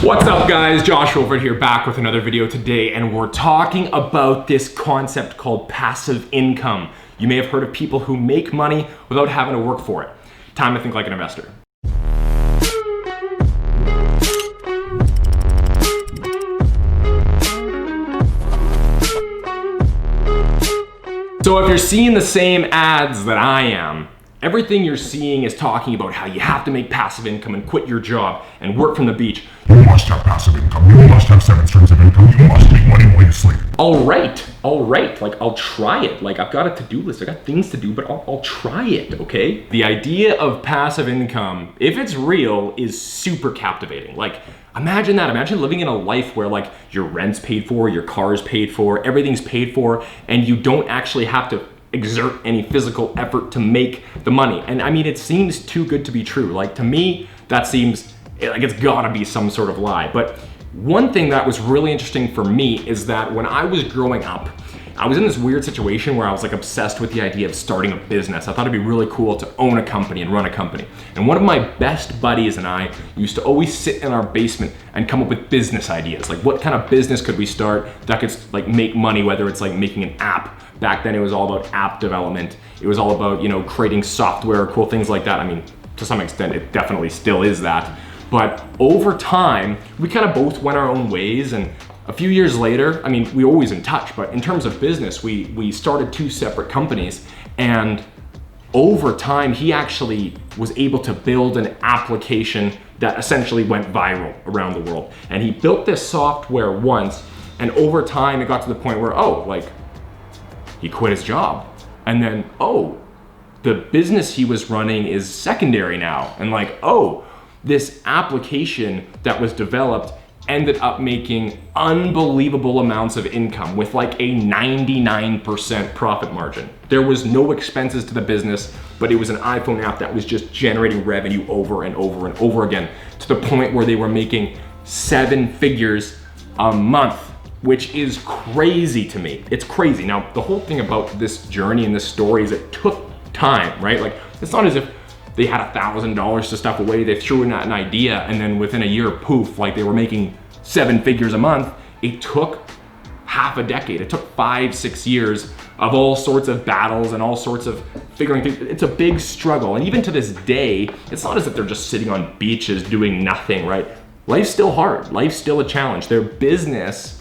What's up guys, Josh Olfert here, back with another video today, and we're talking about this concept called passive income. You may have heard of people who make money without having to work for it. Time to think like an investor. So if you're seeing the same ads that I am, everything you're seeing is talking about how you have to make passive income and quit your job and work from the beach. You must have passive income. You must have 7 streams of income. You must make money while you sleep. All right. Like I'll try it. Like I've got a to-do list. I got things to do, but I'll try it, okay? The idea of passive income, if it's real, is super captivating. Like imagine that. Imagine living in a life where like your rent's paid for, your car's paid for, everything's paid for, and you don't actually have to exert any physical effort to make the money. And I mean, it seems too good to be true. Like to me, that seems like it's gotta be some sort of lie. But one thing that was really interesting for me is that when I was growing up, I was in this weird situation where I was like obsessed with the idea of starting a business. I thought it'd be really cool to own a company and run a company. And one of my best buddies and I used to always sit in our basement and come up with business ideas. Like what kind of business could we start that could like make money, whether it's like making an app. Back then it was all about app development. It was all about, you know, creating software, cool things like that. I mean, to some extent, it definitely still is that. But over time, we kind of both went our own ways, and a few years later, I mean, we were always in touch, but in terms of business, we started 2 separate companies, and over time, he actually was able to build an application that essentially went viral around the world. And he built this software once, and over time, it got to the point where, oh, like, he quit his job. And then, oh, the business he was running is secondary now. And like, oh, this application that was developed ended up making unbelievable amounts of income with like a 99% profit margin. There was no expenses to the business, but it was an iPhone app that was just generating revenue over and over and over again, to the point where they were making 7 figures a month, which is crazy to me. It's crazy. Now, the whole thing about this journey and this story is it took time, right? Like, it's not as if they had $1,000 to stuff away, they threw in an idea, and then within a year, poof, like they were making 7 figures a month. It took half a decade. It took 5-6 years of all sorts of battles and all sorts of figuring things. It's a big struggle. And even to this day, it's not as if they're just sitting on beaches doing nothing, right? Life's still hard. Life's still a challenge. Their business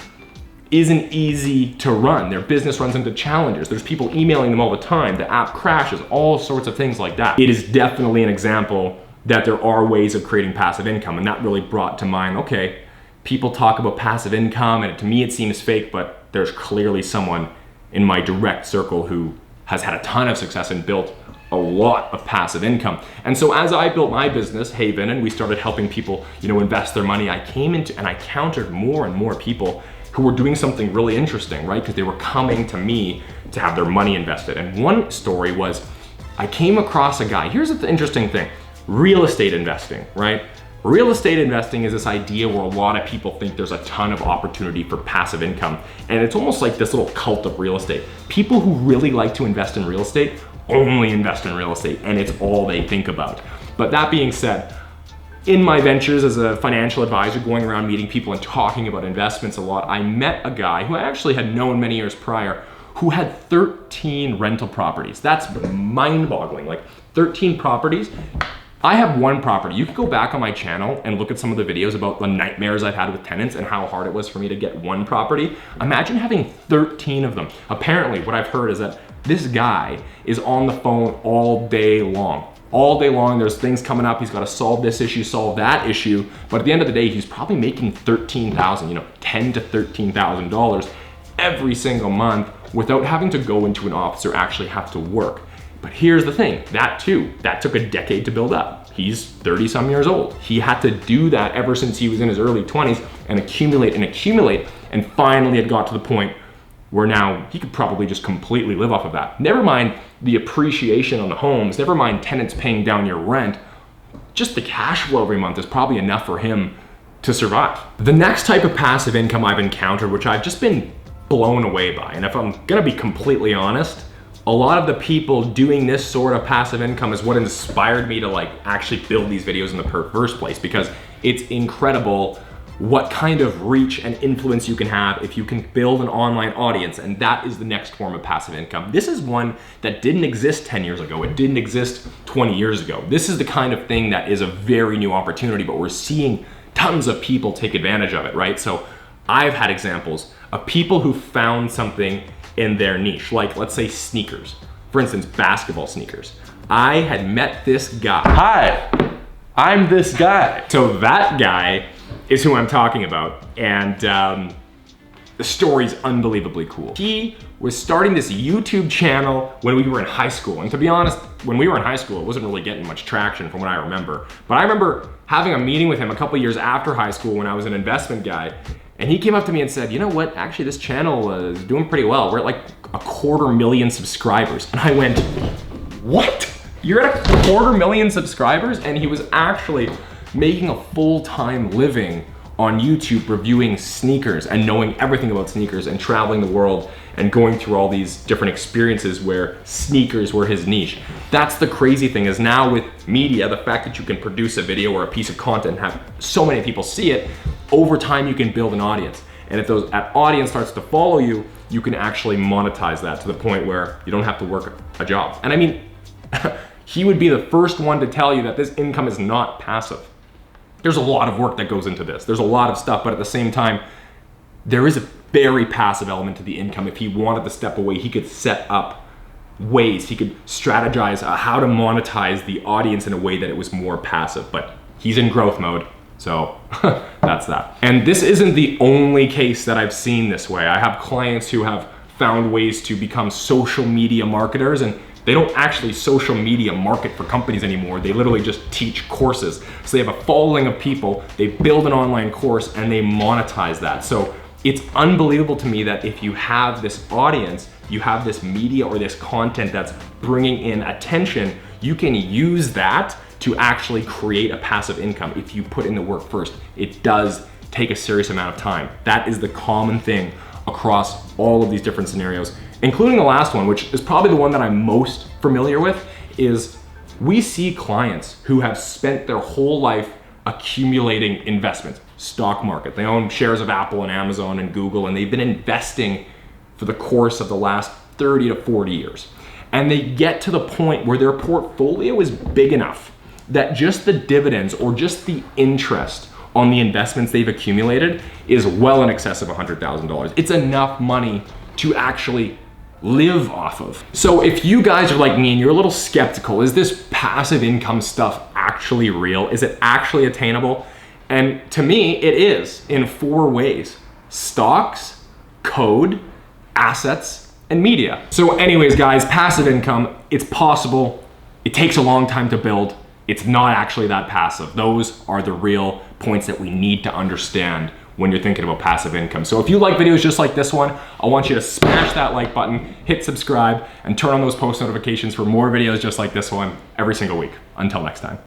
isn't easy to run. Their business runs into challenges. There's people emailing them all the time. The app crashes, all sorts of things like that. It is definitely an example that there are ways of creating passive income. And that really brought to mind, okay, people talk about passive income and to me it seems fake, but there's clearly someone in my direct circle who has had a ton of success and built a lot of passive income. And so as I built my business, Haven, and we started helping people, you know, invest their money, I came into and I countered more and more people who were doing something really interesting, right? Because they were coming to me to have their money invested. And one story was, I came across a guy, here's the interesting thing, real estate investing, right? Real estate investing is this idea where a lot of people think there's a ton of opportunity for passive income. And it's almost like this little cult of real estate. People who really like to invest in real estate only invest in real estate, and it's all they think about. But that being said, in my ventures as a financial advisor, going around meeting people and talking about investments a lot, I met a guy who I actually had known many years prior who had 13 rental properties. That's mind-boggling, like 13 properties. I have 1 property. You can go back on my channel and look at some of the videos about the nightmares I've had with tenants and how hard it was for me to get 1 property. Imagine having 13 of them. Apparently, what I've heard is that this guy is on the phone all day long. All day long, there's things coming up. He's got to solve this issue, solve that issue. But at the end of the day, he's probably making $13,000, you know, $10,000 to $13,000 every single month without having to go into an office or actually have to work. But here's the thing, that took a decade to build up. He's 30 some years old. He had to do that ever since he was in his early 20s and accumulate, and finally it got to the point where now he could probably just completely live off of that. Never mind the appreciation on the homes, never mind tenants paying down your rent, just the cash flow every month is probably enough for him to survive. The next type of passive income I've encountered, which I've just been blown away by, and if I'm gonna be completely honest, a lot of the people doing this sort of passive income is what inspired me to like actually build these videos in the first place, because it's incredible what kind of reach and influence you can have if you can build an online audience, and that is the next form of passive income. This is one that didn't exist 10 years ago. It didn't exist 20 years ago. This is the kind of thing that is a very new opportunity, but we're seeing tons of people take advantage of it, right? So I've had examples of people who found something in their niche, like let's say sneakers. For instance, basketball sneakers. I had met this guy. Hi, I'm this guy. So that guy is who I'm talking about, and the story's unbelievably cool. He was starting this YouTube channel when we were in high school, and to be honest, when we were in high school, it wasn't really getting much traction from what I remember. But I remember having a meeting with him a couple years after high school when I was an investment guy, and he came up to me and said, you know what, actually this channel is doing pretty well. We're at like 250,000 subscribers. And I went, what? You're at 250,000 subscribers? And he was actually making a full-time living on YouTube reviewing sneakers and knowing everything about sneakers and traveling the world and going through all these different experiences where sneakers were his niche. That's the crazy thing, is now with media, the fact that you can produce a video or a piece of content and have so many people see it, over time you can build an audience. And if that audience starts to follow you, you can actually monetize that to the point where you don't have to work a job. And I mean, he would be the first one to tell you that this income is not passive. There's a lot of work that goes into this. There's a lot of stuff, but at the same time, there is a very passive element to the income. If he wanted to step away, he could set up ways, he could strategize how to monetize the audience in a way that it was more passive, but he's in growth mode, so that's that. And this isn't the only case that I've seen this way. I have clients who have found ways to become social media marketers, and they don't actually social media market for companies anymore. They literally just teach courses. So they have a following of people, they build an online course, and they monetize that. So it's unbelievable to me that if you have this audience, you have this media or this content that's bringing in attention, you can use that to actually create a passive income if you put in the work first. It does take a serious amount of time. That is the common thing across all of these different scenarios, including the last one, which is probably the one that I'm most familiar with, is we see clients who have spent their whole life accumulating investments, stock market. They own shares of Apple and Amazon and Google, and they've been investing for the course of the last 30 to 40 years. And they get to the point where their portfolio is big enough that just the dividends or just the interest on the investments they've accumulated is well in excess of $100,000. It's enough money to actually live off of. So if you guys are like me and you're a little skeptical, is this passive income stuff actually real? Is it actually attainable? And to me, it is in 4 ways: stocks, code, assets, and media. So anyways, guys, passive income, it's possible. It takes a long time to build. It's not actually that passive. Those are the real points that we need to understand when you're thinking about passive income. So if you like videos just like this one, I want you to smash that like button, hit subscribe, and turn on those post notifications for more videos just like this one every single week. Until next time.